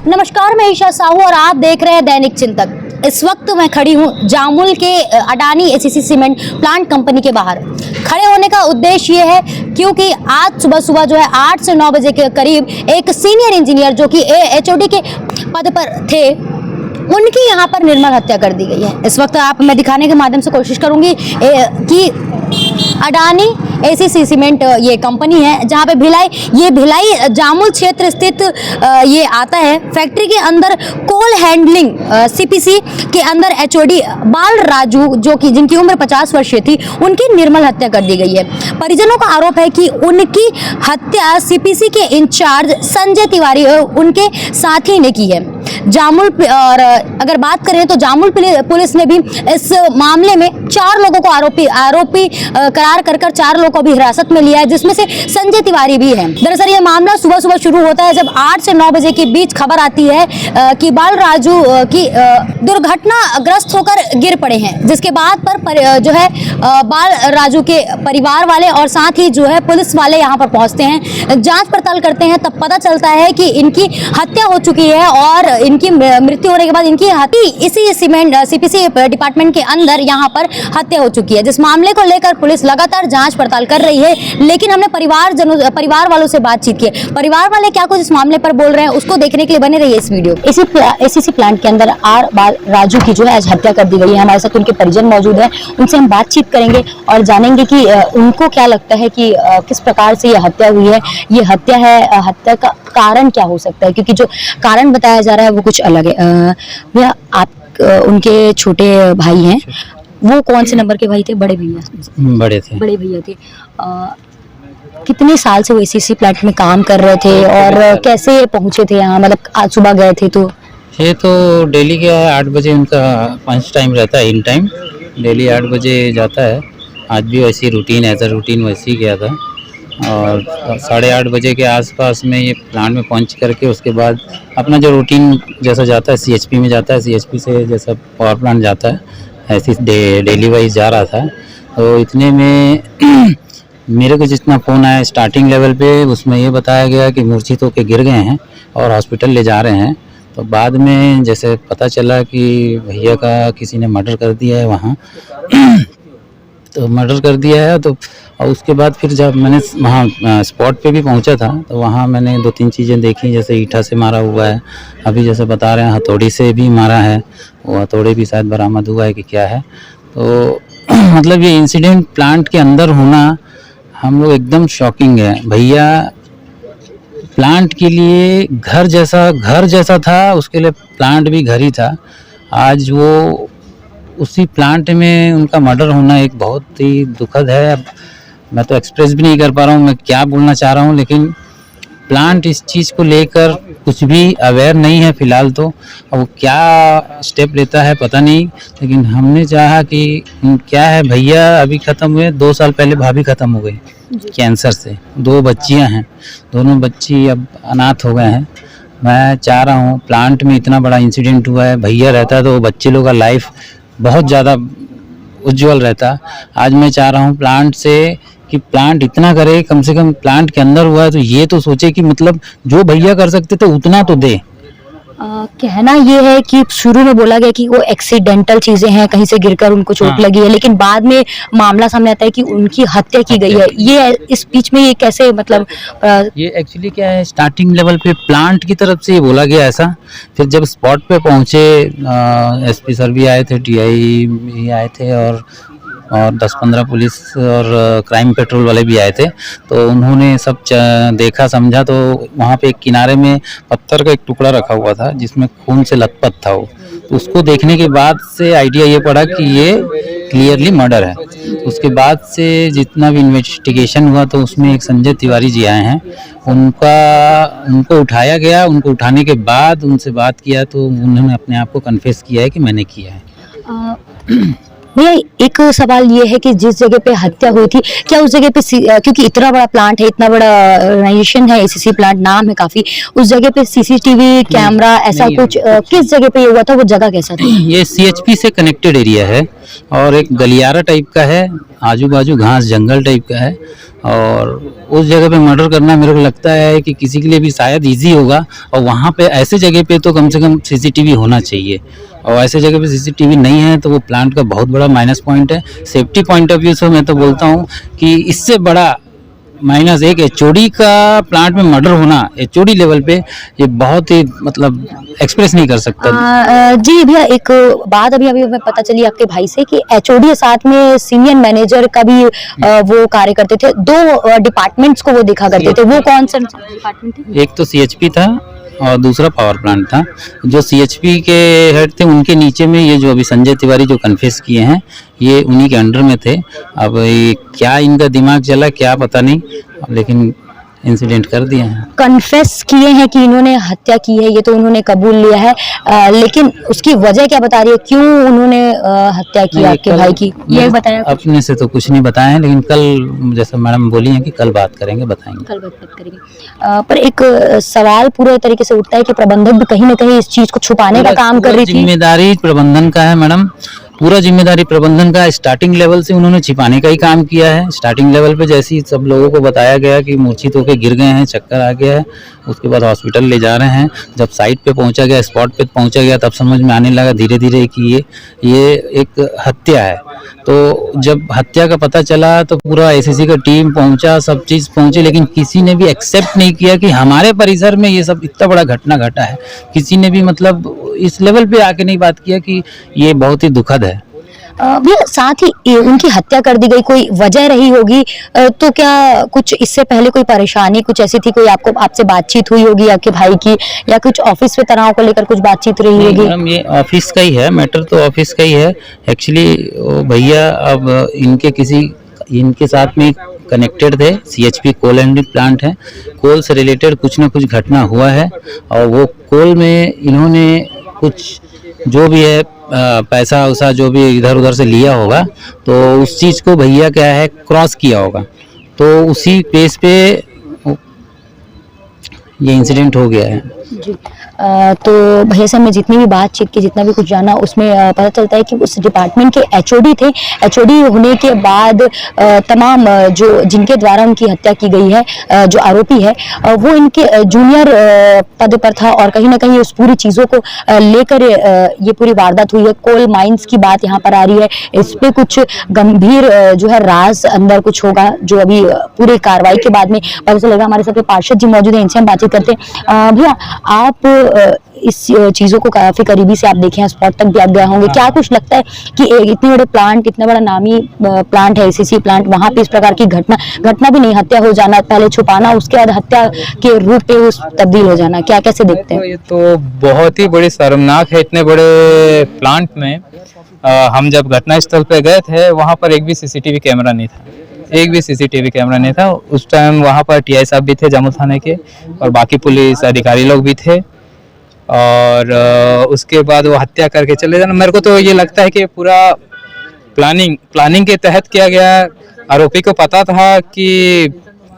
नमस्कार, मैं ईशा साहू और आप देख रहे हैं दैनिक चिंतक। इस वक्त मैं खड़ी हूं जामुल के Adani ACC cement plant company के बाहर। खड़े होने का उद्देश्य ये है क्योंकि आज सुबह जो है 8 से 9 बजे के करीब एक सीनियर इंजीनियर जो कि HOD के पद पर थे, उनकी यहाँ पर निर्मम हत्या कर दी गई है। इस वक्त मैं दिखाने के माध्यम से कोशिश करूंगी कि अडानी एसीसी सीमेंट ये कंपनी है जहाँ पे भिलाई जामुल क्षेत्र स्थित ये आता है। फैक्ट्री के अंदर कोल हैंडलिंग CPC के अंदर HOD बाल राजू जो कि जिनकी उम्र 50 वर्षीय थी, उनकी निर्मम हत्या कर दी गई है। परिजनों का आरोप है कि उनकी हत्या CPC के इंचार्ज संजय तिवारी उनके साथी ने की है। जामुल और अगर बात करें तो जामुल पुलिस ने भी इस मामले में 4 लोगों को आरोपी करार कर 4 लोगों को भी हिरासत में लिया है, जिसमें से संजय तिवारी भी है। दरअसल ये मामला सुबह शुरू होता है जब 8 से 9 बजे के बीच खबर आती है कि बाल राजू की दुर्घटनाग्रस्त होकर गिर पड़े हैं, जिसके बाद पर जो है बाल राजू के परिवार वाले और साथ ही जो है पुलिस वाले यहाँ पर पहुँचते हैं, जाँच पड़ताल करते हैं। तब पता चलता है कि इनकी हत्या हो चुकी है और इनकी मृत्यु होने के बाद इनकी हत्या इसी सीमेंट CPC डिपार्टमेंट के अंदर यहाँ पर हत्या हो चुकी है। जिस मामले को लेकर पुलिस लगातार जांच पड़ताल कर रही है, लेकिन हमने परिवार वालों से बातचीत की। परिवार वाले क्या कुछ इस मामले पर बोल रहे हैं उसको देखने के लिए बने रहिए इस वीडियो। इसी एसीसी प्लांट के अंदर बाल राजू की जो है आज हत्या कर दी गई है। हमारे साथ उनके परिजन मौजूद है, उनसे हम बातचीत करेंगे और जानेंगे कि उनको क्या लगता है कि किस प्रकार से यह हत्या हुई है। ये हत्या है, हत्या का कारण क्या हो सकता है, क्योंकि जो कारण बताया जा रहा है वो कुछ अलग है। भैया, आप उनके छोटे भाई हैं, वो कौन से नंबर के भाई थे? बड़े भैया? बड़े भैया थे। कितने साल से वो एसीसी प्लांट में काम कर रहे थे और कैसे पहुंचे थे यहाँ? मतलब आज सुबह गए थे तो ये तो डेली क्या है, 8 बजे उनका पंच टाइम रहता है, इन टाइम डेली 8 बजे जाता है। आज भी वैसी रूटीन वैसे ही गया था और 8:30 बजे के आसपास में ये प्लांट में पहुंच करके उसके बाद अपना जो रूटीन जैसा जाता है CHP में जाता है, CHP से जैसा पावर प्लांट जाता है ऐसे डेली वाइज जा रहा था। तो इतने में मेरे को जितना फ़ोन आया स्टार्टिंग लेवल पे, उसमें ये बताया गया कि मूर्छित होकर गिर गए हैं और हॉस्पिटल ले जा रहे हैं। तो बाद में जैसे पता चला कि भैया का किसी ने मर्डर कर दिया है वहाँ तो मर्डर कर दिया है। तो और उसके बाद फिर जब मैंने वहाँ स्पॉट पे भी पहुँचा था तो वहाँ मैंने 2-3 चीज़ें देखी, जैसे ईंटा से मारा हुआ है, अभी जैसे बता रहे हैं हथौड़ी से भी मारा है, वो हथौड़ी भी शायद बरामद हुआ है कि क्या है। तो मतलब ये इंसिडेंट प्लांट के अंदर होना हम लोग एकदम शॉकिंग है। भैया प्लांट के लिए घर जैसा था, उसके लिए प्लांट भी घर ही था। आज वो उसी प्लांट में उनका मर्डर होना एक बहुत ही दुखद है। अब मैं तो एक्सप्रेस भी नहीं कर पा रहा हूँ मैं क्या बोलना चाह रहा हूँ, लेकिन प्लांट इस चीज़ को लेकर कुछ भी अवेयर नहीं है फ़िलहाल। तो अब वो क्या स्टेप लेता है पता नहीं, लेकिन हमने चाहा कि क्या है, भैया अभी ख़त्म हुए, 2 साल पहले भाभी ख़त्म हो गई कैंसर से। 2 बच्चियाँ हैं, दोनों बच्ची अब अनाथ हो गए हैं। मैं चाह रहा हूँ, प्लांट में इतना बड़ा इंसिडेंट हुआ है, भैया रहता तो बच्चे लोग का लाइफ बहुत ज़्यादा उज्जवल रहता। आज मैं चाह रहा हूँ प्लांट से कि प्लांट इतना करे, कम से कम प्लांट के अंदर हुआ है तो ये तो सोचे कि मतलब जो भैया कर सकते थे उतना तो दे। कहना ये है कि शुरू में बोला गया कि वो एक्सीडेंटल चीजें हैं, कहीं से गिरकर उनको चोट लगी है, लेकिन बाद में मामला सामने आता है कि उनकी हत्या की गई है। ये इस बीच में ये कैसे, मतलब ये एक्चुअली क्या है, स्टार्टिंग लेवल पे प्लांट की तरफ से ये बोला गया ऐसा। फिर जब स्पॉट पे पहुंचे SP सर भी आए थे, TI भी आए थे और 10-15 पुलिस और क्राइम पेट्रोल वाले भी आए थे। तो उन्होंने सब देखा समझा। तो वहाँ पे एक किनारे में पत्थर का एक टुकड़ा रखा हुआ था जिसमें खून से लथपथ था वो। तो उसको देखने के बाद से आइडिया ये पड़ा कि ये क्लियरली मर्डर है। उसके बाद से जितना भी इन्वेस्टिगेशन हुआ तो उसमें एक संजय तिवारी जी आए हैं, उनको उठाया गया। उनको उठाने के बाद उनसे बात किया तो उन्होंने अपने आप को कन्फेस किया है कि मैंने किया है। भैया, एक सवाल ये है कि जिस जगह पे हत्या हुई थी, क्या उस जगह पे क्योंकि इतना बड़ा प्लांट है, इतना बड़ा ऑर्गेनाइजेशन है एसीसी प्लांट, नाम है काफी, उस जगह पे CCTV कैमरा ऐसा कुछ किस जगह पे हुआ था? वो जगह कैसा था? ये CHP से कनेक्टेड एरिया है और एक गलियारा टाइप का है, आजू बाजू घास जंगल टाइप का है और उस जगह पे मर्डर करना मेरे को लगता है कि किसी के लिए भी शायद इजी होगा। और वहाँ पे ऐसे जगह पे तो कम से कम सीसीटीवी होना चाहिए, और ऐसे जगह पे सीसीटीवी नहीं है तो वो प्लांट का बहुत बड़ा माइनस पॉइंट है। सेफ्टी पॉइंट ऑफ व्यू से मैं तो बोलता हूँ कि इससे बड़ा माइनस एक एचओडी का प्लांट में मर्डर होना, एचओडी लेवल पे, ये बहुत ही मतलब एक्सप्रेस नहीं कर सकता। जी भैया, एक बात अभी अभी हमें पता चली आपके भाई से कि एचओडी के साथ में सीनियर मैनेजर का भी वो कार्य करते थे। दो डिपार्टमेंट्स को वो देखा करते थे, वो कौन सा डिपार्टमेंट थे? एक तो सीएचपी था और दूसरा पावर प्लांट था। जो सीएचपी के हेड थे उनके नीचे में ये जो अभी संजय तिवारी जो कन्फेस किए हैं, ये उन्हीं के अंडर में थे। अब ये क्या इनका दिमाग चला क्या पता नहीं, लेकिन इंसिडेंट कर दिया है। कन्फेस किए हैं कि इन्होंने हत्या की है, ये तो उन्होंने कबूल लिया है, लेकिन उसकी वजह क्या बता रही है, क्यों उन्होंने हत्या की आपके भाई की, ये बताया? अपने से तो कुछ नहीं बताया है, लेकिन कल जैसे मैडम बोली हैं कि कल बात करेंगे, बताएंगे। कल बात करेंगे। पर एक सवाल पूरे तरीके से उठता है कि प्रबंधक भी कहीं ना कहीं इस चीज को छुपाने का काम कर रही थी। जिम्मेदारी प्रबंधन का है मैडम, पूरा जिम्मेदारी प्रबंधन का। स्टार्टिंग लेवल से उन्होंने छिपाने का ही काम किया है। स्टार्टिंग लेवल पे जैसे ही सब लोगों को बताया गया कि मूर्छित होकर गिर गए हैं, चक्कर आ गया है, उसके बाद हॉस्पिटल ले जा रहे हैं। जब साइट पे पहुंचा गया, स्पॉट पे पहुंचा गया, तब समझ में आने लगा धीरे धीरे कि ये एक हत्या है। तो जब हत्या का पता चला तो पूरा एसएससी का टीम पहुंचा, सब चीज़ पहुंची, लेकिन किसी ने भी एक्सेप्ट नहीं किया कि हमारे परिसर में ये सब इतना बड़ा घटना घटा है। किसी ने भी मतलब इस लेवल पे आके नहीं बात किया कि ये बहुत ही दुखद है। भैया, साथ ही उनकी हत्या कर दी गई, कोई वजह रही होगी, तो क्या कुछ इससे पहले कोई परेशानी कुछ ऐसी थी, कोई आपसे बातचीत हुई होगी आपके भाई की, या कुछ ऑफिस में तनाव को लेकर कुछ बातचीत रही होगी? मैडम, ये ऑफिस का ही है मैटर, तो ऑफिस का ही है एक्चुअली। भैया अब इनके साथ में कनेक्टेड थे। सीएचपी कोल एंड प्लांट है, कोल से रिलेटेड कुछ ना कुछ घटना हुआ है, और वो कोल में इन्होंने कुछ जो भी है पैसा वैसा जो भी इधर उधर से लिया होगा, तो उस चीज़ को भैया क्या है क्रॉस किया होगा, तो उसी पेस पे ये इंसिडेंट हो गया है। जी। तो भैया से हमने जितनी भी बातचीत की, जितना भी कुछ जाना, उसमें पता चलता है कि उस डिपार्टमेंट के एचओडी थे। एचओडी होने के बाद तमाम जो जिनके द्वारा उनकी हत्या की गई है, जो आरोपी है, वो इनके जूनियर पद पर था, और कहीं ना कहीं उस पूरी चीज़ों को लेकर ये पूरी वारदात हुई है। कोल माइंस की बात यहाँ पर आ रही है, इस पे कुछ गंभीर जो है राज अंदर कुछ होगा, जो अभी पूरी कार्रवाई के बाद में पता चलेगा। हमारे साथ पार्षद जी मौजूद हैं, इनसे हम बातचीत करते हैं। भैया, आप इस चीजों को काफी करीबी से आप देखे हैं, स्पॉट तक भी आप गए होंगे, क्या कुछ लगता है कि इतने बड़े प्लांट, इतना बड़ा नामी प्लांट है एसीसी प्लांट, वहां पे इस प्रकार की घटना भी नहीं, हत्या हो जाना, पहले छुपाना, उसके बाद हत्या के रूप पे उस तब्दील हो जाना, क्या कैसे देखते हैं? ये तो बहुत ही बड़ी शर्मनाक है। इतने बड़े प्लांट में हम जब घटनास्थल पे गए थे, वहाँ पर एक भी सीसीटीवी कैमरा नहीं था, एक भी सीसीटीवी कैमरा नहीं था। उस टाइम वहाँ पर टीआई साहब भी थे जामुल थाने के, और बाकी पुलिस अधिकारी लोग भी थे, और उसके बाद वो हत्या करके चले जाना। मेरे को तो ये लगता है कि पूरा प्लानिंग के तहत किया गया। आरोपी को पता था कि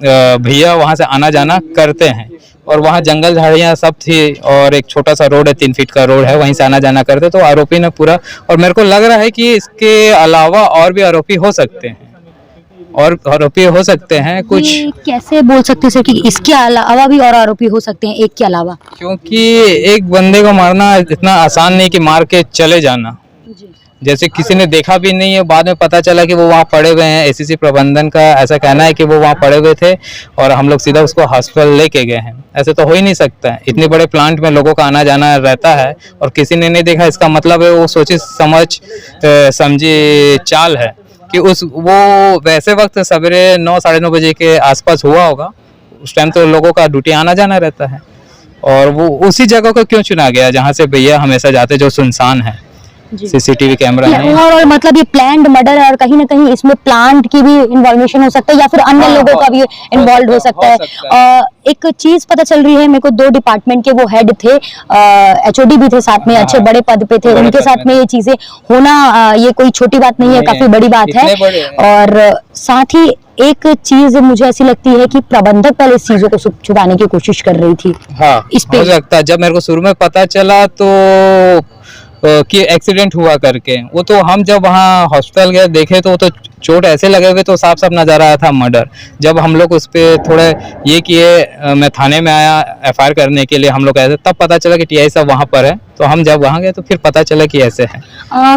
भैया वहाँ से आना जाना करते हैं, और वहाँ जंगल झाड़ियाँ सब थी, और एक छोटा सा रोड है, 3 फीट का रोड है, वहीं से आना जाना करते। तो आरोपी ने पूरा, और मेरे को लग रहा है कि इसके अलावा और भी आरोपी हो सकते हैं, और आरोपी हो सकते हैं कुछ। कैसे बोल सकते हैं सर कि इसके अलावा भी और आरोपी हो सकते हैं, एक के अलावा? क्योंकि एक बंदे को मारना इतना आसान नहीं कि मार के चले जाना। जैसे किसी ने देखा भी नहीं है, बाद में पता चला कि वो वहाँ पड़े हुए हैं। एसीसी प्रबंधन का ऐसा कहना है कि वो वहाँ पड़े हुए थे, और हम लोग सीधा उसको हॉस्पिटल लेके गए हैं। ऐसे तो हो ही नहीं सकता है, इतने बड़े प्लांट में लोगों का आना जाना रहता है, और किसी ने नहीं देखा, इसका मतलब है वो सोची समझी चाल है कि वो वैसे वक्त सवेरे 9 साढ़े 9 बजे के आसपास हुआ होगा। उस टाइम तो लोगों का ड्यूटी आना जाना रहता है, और वो उसी जगह को क्यों चुना गया जहाँ से भैया हमेशा जाते, जो सुनसान है, सीसीटीवी कैमरा नहीं। और मतलब ये प्लान्ड मर्डर है, और कहीं ना कहीं इसमें प्लांट की भी इन्वॉल्वेशन हो सकता है, या फिर अन्य लोगों का भी इन्वॉल्व हो सकता है। एक चीज पता चल रही है मेरे को, 2 डिपार्टमेंट के वो हेड थे, एचओडी भी थे साथ में, अच्छे बड़े पद पे थे, उनके साथ में ये चीजें होना, ये कोई छोटी बात नहीं है, काफी बड़ी बात है। और साथ ही एक चीज मुझे ऐसी लगती है कि प्रबंधक पहले इस चीजों को छुपाने की कोशिश कर रही थी। हाँ, इस पे हो सकता है। जब मेरे को शुरू में पता चला तो कि एक्सीडेंट हुआ करके, वो तो हम जब वहाँ हॉस्पिटल गए देखे तो वो तो चोट ऐसे लगे हुए तो साफ साफ नजर आया था मर्डर। जब हम लोग उस पर थोड़े ये किए, मैं थाने में आया एफआईआर करने के लिए, हम लोग ऐसे तब पता चला कि टीआई साहब वहाँ पर है। तो हम जब वहाँ गए तो फिर पता चला कि ऐसे है।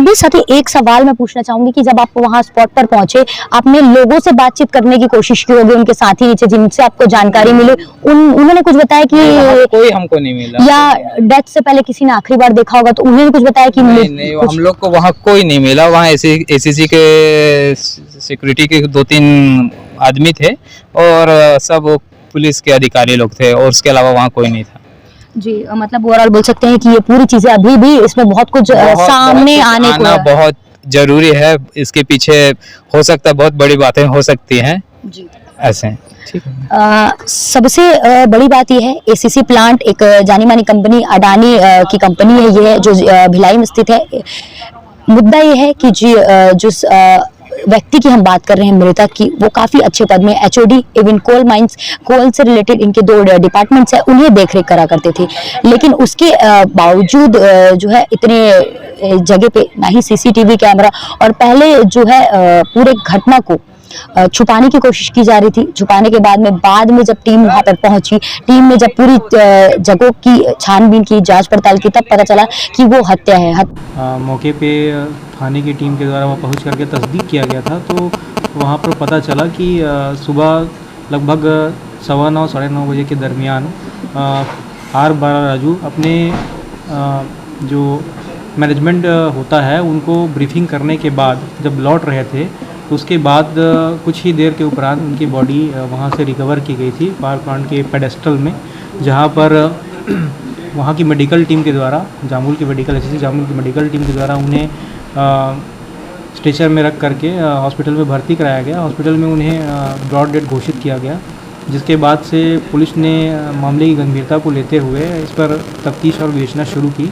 भी साथ ही एक सवाल मैं पूछना चाहूंगी कि जब आप वहां स्पॉट पर पहुंचे, आपने लोगों से बातचीत करने की कोशिश की होगी, उनके साथी नीचे जिनसे आपको जानकारी मिली, उन्होंने कुछ बताया कि कोई हमको नहीं मिला, या डेथ से पहले किसी ने आखिरी बार देखा होगा तो उन्होंने कुछ बताया कि नहीं हम लोग को वहाँ कोई नहीं मिला। वहाँ एसीसी के सिक्योरिटी के 2-3 आदमी थे और सब पुलिस के अधिकारी लोग थे, और उसके अलावा वहाँ कोई नहीं था। जी, मतलब ओवरऑल बोल सकते हैं कि ये पूरी चीजें अभी भी इसमें बहुत कुछ सामने आने को है। बहुत जरूरी है। इसके पीछे हो सकता है बहुत बड़ी बातें हो सकती हैं जी। ऐसे। ठीक है। सबसे बड़ी बात यह है, एसीसी प्लांट एक जानी मानी कंपनी, अडानी की कंपनी है, ये जो भिलाई में स्थित है। मुद्दा ये है कि जिस व्यक्ति की हम बात कर रहे हैं मृतक की, वो काफी अच्छे पद में एचओडी इवन कोल माइंस, कोल से रिलेटेड इनके 2 डिपार्टमेंट्स है, उन्हें देखरेख करा करते थे। लेकिन उसके बावजूद जो है इतने जगह पे ना ही सीसीटीवी कैमरा, और पहले जो है पूरे घटना को छुपाने की कोशिश की जा रही थी। छुपाने के बाद में जब टीम वहां पर पहुंची, टीम ने जब पूरी जगहों की छानबीन की, जांच पड़ताल की, तब पता चला कि वो हत्या है। मौके पे थाने की टीम के द्वारा वहाँ पहुँच करके तस्दीक किया गया था। तो वहाँ पर पता चला कि सुबह लगभग 9:15 साढ़े 9 बजे के दरमियान आर बाला राजू अपने जो मैनेजमेंट होता है उनको ब्रीफिंग करने के बाद जब लौट रहे थे, तो उसके बाद कुछ ही देर के उपरांत उनकी बॉडी वहाँ से रिकवर की गई थी पावर प्लांट के पेडेस्टल में, जहाँ पर वहाँ की मेडिकल टीम के द्वारा, जामुल की मेडिकल एसएससी जामुल की मेडिकल टीम के द्वारा उन्हें स्ट्रेचर में रख करके हॉस्पिटल में भर्ती कराया गया। हॉस्पिटल में उन्हें ब्रॉड डेड घोषित किया गया, जिसके बाद से पुलिस ने मामले की गंभीरता को लेते हुए इस पर तफ्तीश और विवेचना शुरू की।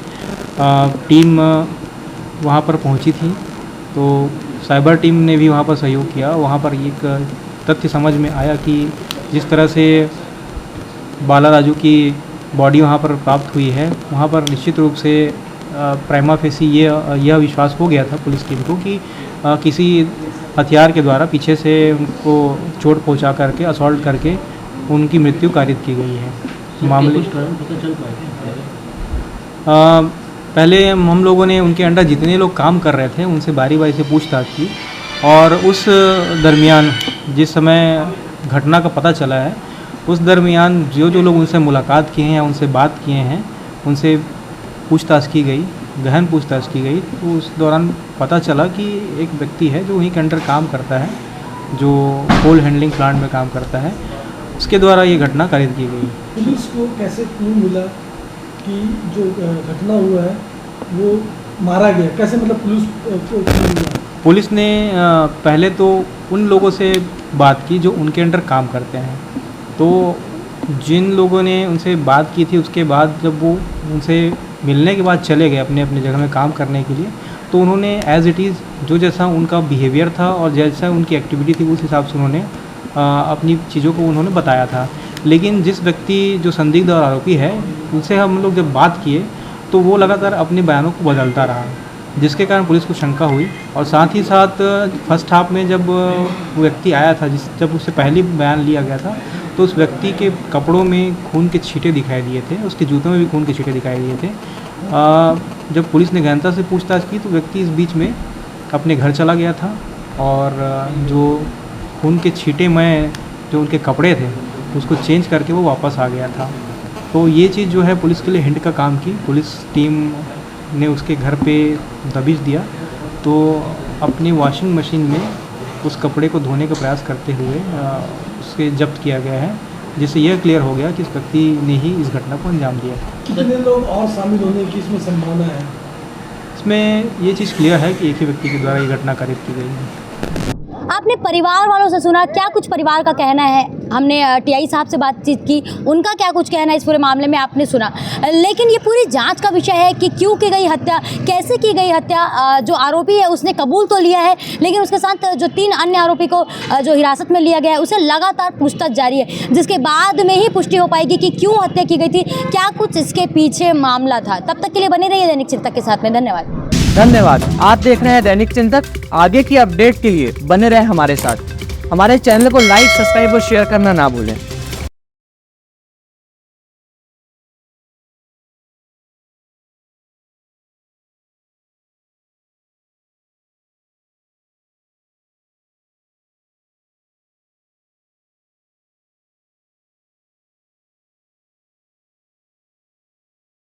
टीम वहाँ पर पहुँची थी, तो साइबर टीम ने भी वहाँ पर सहयोग किया। वहाँ पर एक तथ्य समझ में आया कि जिस तरह से बाला राजू की बॉडी वहाँ पर प्राप्त हुई है, वहाँ पर निश्चित रूप से प्राइमा फेसी यह विश्वास हो गया था पुलिस टीम को कि किसी हथियार के द्वारा पीछे से उनको चोट पहुँचा करके, असॉल्ट करके उनकी मृत्यु कारित की गई है। मामले पहले हम लोगों ने उनके अंडर जितने लोग काम कर रहे थे उनसे बारी बारी से पूछताछ की, और उस दरमियान जिस समय घटना का पता चला है, उस दरमियान जो लोग उनसे मुलाकात किए हैं या उनसे बात किए हैं, उनसे पूछताछ की गई, गहन पूछताछ की गई। तो उस दौरान पता चला कि एक व्यक्ति है जो उन्हीं के अंडर काम करता है, जो कोल हैंडलिंग प्लांट में काम करता है, उसके द्वारा ये घटना कारित की गई। पुलिस को कैसे क्लू मिला कि जो घटना हुआ है वो मारा गया, कैसे मतलब पुलिस को क्लू मिला? पुलिस ने पहले तो उन लोगों से बात की जो उनके अंडर काम करते हैं। तो जिन लोगों ने उनसे बात की थी, उसके बाद जब वो उनसे मिलने के बाद चले गए अपने अपने जगह में काम करने के लिए, तो उन्होंने एज़ इट इज़ जो जैसा उनका बिहेवियर था और जैसा उनकी एक्टिविटी थी, उस हिसाब से उन्होंने अपनी चीज़ों को उन्होंने बताया था। लेकिन जिस व्यक्ति जो संदिग्ध और आरोपी है, उनसे हम लोग जब बात किए तो वो लगातार अपने बयानों को बदलता रहा, जिसके कारण पुलिस को शंका हुई। और साथ ही साथ फर्स्ट हाफ में जब वो व्यक्ति आया था, जब उससे पहले बयान लिया गया था, तो उस व्यक्ति के कपड़ों में खून के छींटे दिखाई दिए थे, उसके जूतों में भी खून के छींटे दिखाई दिए थे। जब पुलिस ने गहनता से पूछताछ की तो व्यक्ति इस बीच में अपने घर चला गया था, और जो खून के छींटे में जो उनके कपड़े थे उसको चेंज करके वो वापस आ गया था। तो ये चीज़ जो है पुलिस के लिए हिंट का काम की। पुलिस टीम ने उसके घर पे दबिश दिया, तो अपनी वॉशिंग मशीन में उस कपड़े को धोने का प्रयास करते हुए उसके जब्त किया गया है, जिससे यह क्लियर हो गया कि इस व्यक्ति ने ही इस घटना को अंजाम दिया। कितने लोग और शामिल होने की इसमें संभावना है? इसमें ये चीज़ क्लियर है कि एक ही व्यक्ति के द्वारा ये घटना कारित की गई है। आपने परिवार वालों से सुना, क्या कुछ परिवार का कहना है? हमने टीआई साहब से बातचीत की, उनका क्या कुछ कहना है इस पूरे मामले में आपने सुना। लेकिन ये पूरी जांच का विषय है कि क्यों की गई हत्या, कैसे की गई हत्या। जो आरोपी है उसने कबूल तो लिया है, लेकिन उसके साथ जो 3 अन्य आरोपी को जो हिरासत में लिया गया है, उसे लगातार पूछताछ जारी है, जिसके बाद में ही पुष्टि हो पाएगी कि क्यों हत्या की गई थी, क्या कुछ इसके पीछे मामला था। तब तक के लिए बने रहिए दैनिक चिंतक के साथ में। धन्यवाद। धन्यवाद। आप देख रहे हैं दैनिक चिंतक। आगे की अपडेट के लिए बने रहें हमारे साथ। हमारे चैनल को लाइक, सब्सक्राइब और शेयर करना ना भूलें।